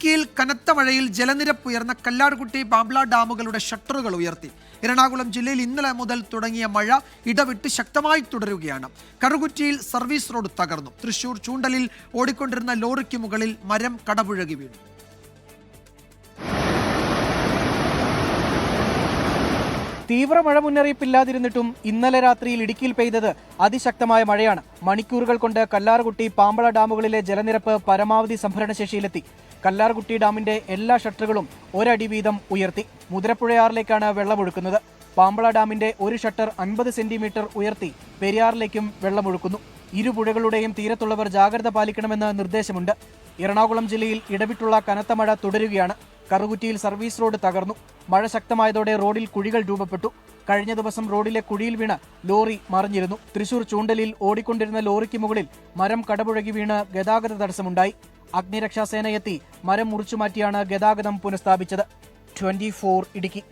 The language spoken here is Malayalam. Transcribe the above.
ഇടുക്കിയിൽ കനത്ത മഴയിൽ ജലനിരപ്പ് ഉയർന്ന കല്ലാർകുട്ടി പാമ്പ്ള ഡാമുകളുടെ ഷട്ടറുകൾ ഉയർത്തി. എറണാകുളം ജില്ലയിൽ ഇന്നലെ മുതൽ തുടങ്ങിയ മഴ ഇടവിട്ട് ശക്തമായി തുടരുകയാണ്. കറുകുറ്റിയിൽ സർവീസ് റോഡ് തകർന്നു. തൃശൂർ ചൂണ്ടലിൽ ഓടിക്കൊണ്ടിരുന്ന ലോറിക്ക് മുകളിൽ മരം കടപുഴകി വീണു. തീവ്ര മഴ മുന്നറിയിപ്പില്ലാതിരുന്നിട്ടും ഇന്നലെ രാത്രിയിൽ ഇടുക്കിയിൽ പെയ്തത് അതിശക്തമായ മഴയാണ്. മണിക്കൂറുകൾ കൊണ്ട് കല്ലാർകുട്ടി പാമ്പള ഡാമുകളിലെ ജലനിരപ്പ് പരമാവധി സംഭരണശേഷിയിലെത്തി. കല്ലാർകുട്ടി ഡാമിന്റെ എല്ലാ ഷട്ടറുകളും ഒരടി വീതം ഉയർത്തി. മുതിരപ്പുഴയാറിലേക്കാണ് വെള്ളമൊഴുക്കുന്നത്. പാമ്പള ഡാമിന്റെ ഒരു ഷട്ടർ 50 സെന്റിമീറ്റർ ഉയർത്തി പെരിയാറിലേക്കും വെള്ളമൊഴുക്കുന്നു. ഇരുപുഴകളുടെയും തീരത്തുള്ളവർ ജാഗ്രത പാലിക്കണമെന്ന് നിർദ്ദേശമുണ്ട്. എറണാകുളം ജില്ലയിൽ ഇടവിട്ടുള്ള കനത്ത മഴ തുടരുകയാണ്. കറുകുറ്റിയിൽ സർവീസ് റോഡ് തകർന്നു. മഴ ശക്തമായതോടെ റോഡിൽ കുഴികൾ രൂപപ്പെട്ടു. കഴിഞ്ഞ ദിവസം റോഡിലെ കുഴിയിൽ വീണ് ലോറി മറിഞ്ഞിരുന്നു. തൃശൂർ ചൂണ്ടലിൽ ഓടിക്കൊണ്ടിരുന്ന ലോറിക്ക് മുകളിൽ മരം കടപുഴകി വീണ് ഗതാഗത തടസ്സമുണ്ടായി. അഗ്നിരക്ഷാസേന എത്തി മരം മുറിച്ചുമാറ്റിയാണ് ഗതാഗതം പുനഃസ്ഥാപിച്ചത്. 24 ഇടുക്കി.